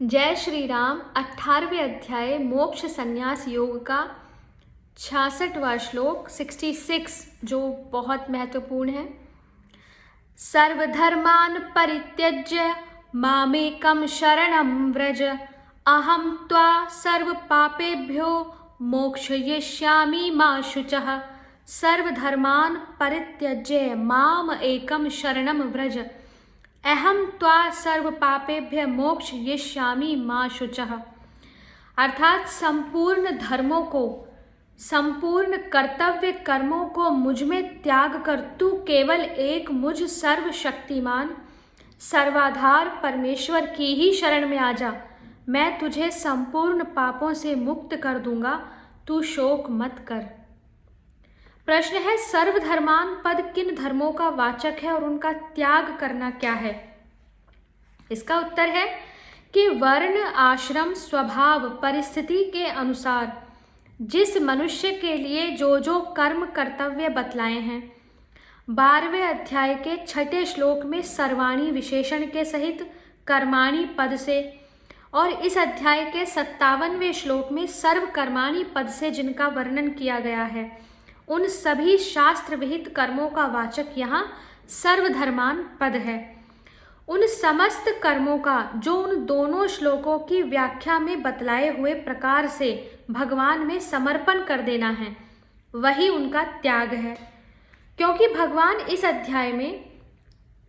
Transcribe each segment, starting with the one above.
जय श्री राम। 18वें अध्याय मोक्ष संन्यास योग का 66वां श्लोक 66 जो बहुत महत्वपूर्ण है। सर्वधर्मान् परित्यज्य मामेकं शरणं व्रज अहं त्वा सर्वपापेभ्यो मोक्षयिष्यामि मा शुचः। सर्वधर्मान् परित्यज्य माम एकं शरणं व्रज अहम त्वा सर्व पापेभ्य मोक्ष यिष्यामि मा शुचः। अर्थात संपूर्ण धर्मों को, संपूर्ण कर्तव्य कर्मों को मुझ में त्याग कर तू केवल एक मुझ सर्वशक्तिमान सर्वाधार परमेश्वर की ही शरण में आ जा। मैं तुझे संपूर्ण पापों से मुक्त कर दूंगा, तू शोक मत कर। प्रश्न है, सर्वधर्मान पद किन धर्मों का वाचक है और उनका त्याग करना क्या है? इसका उत्तर है कि वर्ण, आश्रम, स्वभाव, परिस्थिति के अनुसार जिस मनुष्य के लिए जो जो कर्म कर्तव्य बतलाए हैं। 12वें अध्याय के 6ठे श्लोक में सर्वाणी विशेषण के सहित कर्माणि पद से और इस अध्याय के 57वें श्लोक में सर्वकर्माणि पद से जिनका वर्णन किया गया है, उन सभी शास्त्र विहित कर्मों का वाचक यहाँ सर्वधर्मान पद है। उन समस्त कर्मों का जो उन दोनों श्लोकों की व्याख्या में बतलाए हुए प्रकार से भगवान में समर्पण कर देना है, वही उनका त्याग है। क्योंकि भगवान इस अध्याय में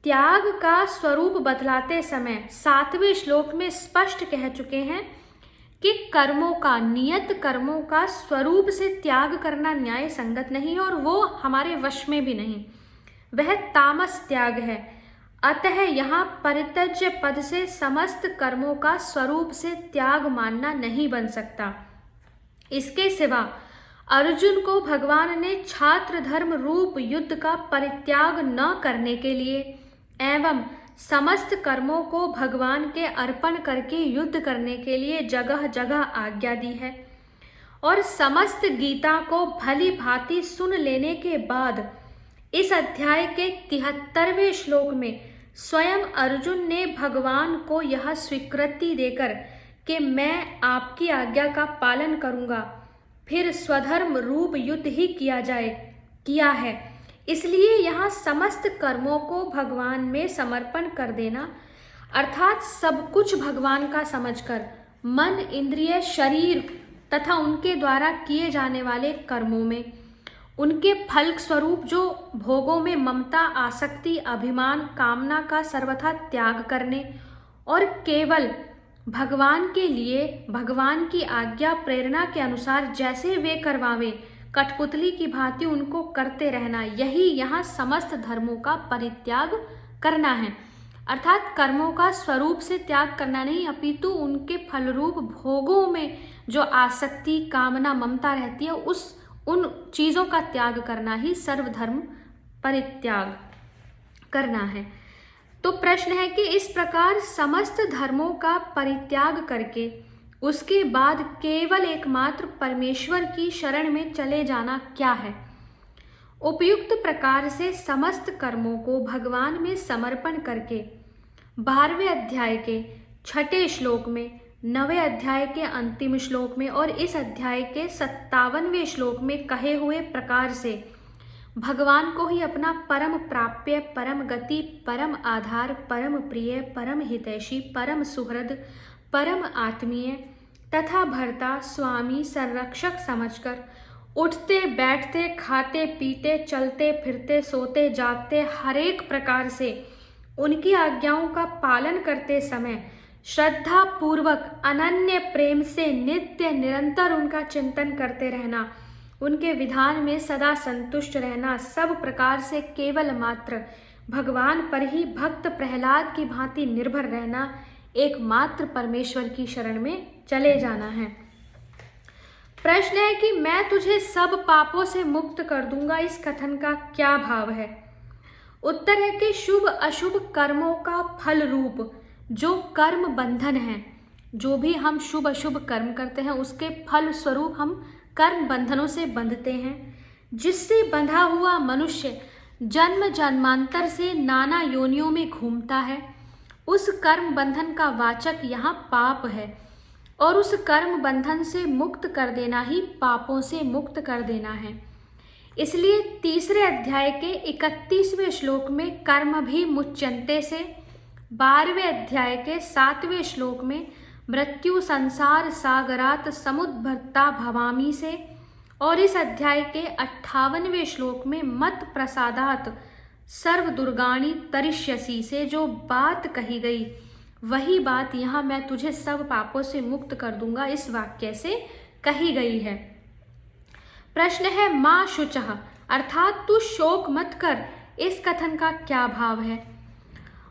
त्याग का स्वरूप बतलाते समय 7वें श्लोक में स्पष्ट कह चुके हैं कि कर्मों का, नियत कर्मों का स्वरूप से त्याग करना न्याय संगत नहीं और वो हमारे वश में भी नहीं, वह तामस त्याग है। अतः यहाँ परित्यज्य पद से समस्त कर्मों का स्वरूप से त्याग मानना नहीं बन सकता। इसके सिवा अर्जुन को भगवान ने छात्र धर्म रूप युद्ध का परित्याग न करने के लिए एवं समस्त कर्मों को भगवान के अर्पण करके युद्ध करने के लिए जगह जगह आज्ञा दी है। और समस्त गीता को भली भांति सुन लेने के बाद इस अध्याय के 73वें श्लोक में स्वयं अर्जुन ने भगवान को यह स्वीकृति देकर कि मैं आपकी आज्ञा का पालन करूंगा, फिर स्वधर्म रूप युद्ध ही किया है। इसलिए यहाँ समस्त कर्मों को भगवान में समर्पण कर देना अर्थात सब कुछ भगवान का समझकर मन, इंद्रिय, शरीर तथा उनके द्वारा किए जाने वाले कर्मों में उनके फल स्वरूप जो भोगों में ममता, आसक्ति, अभिमान, कामना का सर्वथा त्याग करने और केवल भगवान के लिए भगवान की आज्ञा प्रेरणा के अनुसार जैसे वे करवावे कठपुतली की भांति उनको करते रहना, यही यहाँ समस्त धर्मों का परित्याग करना है। अर्थात कर्मों का स्वरूप से त्याग करना नहीं, अपितु उनके फलरूप भोगों में जो आसक्ति, कामना, ममता रहती है उन चीज़ों का त्याग करना ही सर्वधर्म परित्याग करना है। तो प्रश्न है कि इस प्रकार समस्त धर्मों का परित्याग करके उसके बाद केवल एकमात्र परमेश्वर की शरण में चले जाना क्या है? उपयुक्त प्रकार से समस्त कर्मों को भगवान में समर्पण करके 12वें अध्याय के 6ठे श्लोक में, 9वें अध्याय के अंतिम श्लोक में और इस अध्याय के 57वें श्लोक में कहे हुए प्रकार से भगवान को ही अपना परम प्राप्य, परम गति, परम आधार, परम प्रिय, परम हितैषी, परम सुहृद, परम आत्मीय तथा भर्ता, स्वामी, संरक्षक समझकर उठते बैठते, खाते पीते, चलते फिरते, सोते जागते हर एक प्रकार से उनकी आज्ञाओं का पालन करते समय श्रद्धा पूर्वक अनन्य प्रेम से नित्य निरंतर उनका चिंतन करते रहना, उनके विधान में सदा संतुष्ट रहना, सब प्रकार से केवल मात्र भगवान पर ही भक्त प्रहलाद की भांति निर्भर रहना, एकमात्र परमेश्वर की शरण में चले जाना है। प्रश्न है कि मैं तुझे सब पापों से मुक्त कर दूंगा, इस कथन का क्या भाव है? उत्तर है कि शुभ अशुभ कर्मों का फल रूप जो कर्म बंधन है, जो भी हम शुभ अशुभ कर्म करते हैं उसके फल स्वरूप हम कर्म बंधनों से बंधते हैं, जिससे बंधा हुआ मनुष्य जन्म जन्मांतर से नाना योनियों में घूमता है। उस कर्म बंधन का वाचक यहाँ पाप है और उस कर्म बंधन से मुक्त कर देना ही पापों से मुक्त कर देना है। इसलिए तीसरे अध्याय के 31वें श्लोक में कर्म भी मुच्यन्ते से, 12वें अध्याय के 7वें श्लोक में मृत्यु संसार सागरात समुद्भर्ता भवामी से, और इस अध्याय के 58वें श्लोक में मत प्रसादात सर्व दुर्गाणी तरिष्यसि से जो बात कही गई वही बात यहाँ मैं तुझे सब पापों से मुक्त कर दूंगा इस वाक्य से कही गई है। प्रश्न है माँ शुचः अर्थात तू शोक मत कर, इस कथन का क्या भाव है?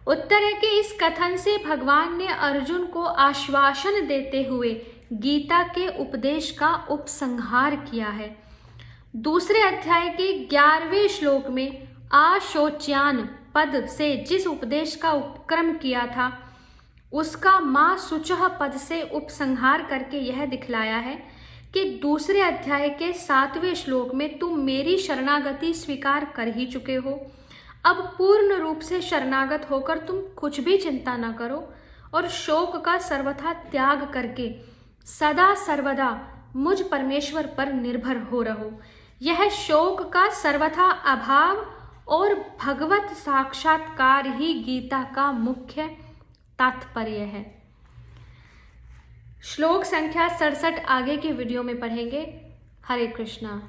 उत्तर है कि इस कथन से भगवान ने अर्जुन को आश्वासन देते हुए गीता के उपदेश का उपसंहार किया है। दूसरे अध्याय के 11वें श्लोक में आशोच्यान पद से जिस उपदेश का उपक्रम किया था उसका माँ शुचः पद से उपसंहार करके यह दिखलाया है कि दूसरे अध्याय के 7वें श्लोक में तुम मेरी शरणागति स्वीकार कर ही चुके हो। अब पूर्ण रूप से शरणागत होकर तुम कुछ भी चिंता न करो और शोक का सर्वथा त्याग करके सदा सर्वदा मुझ परमेश्वर पर निर्भर हो रहो। यह शोक का सर्वथा अभाव और भगवत साक्षात्कार ही गीता का मुख्य तात्पर्य है। श्लोक संख्या 67 आगे के वीडियो में पढ़ेंगे। हरे कृष्णा।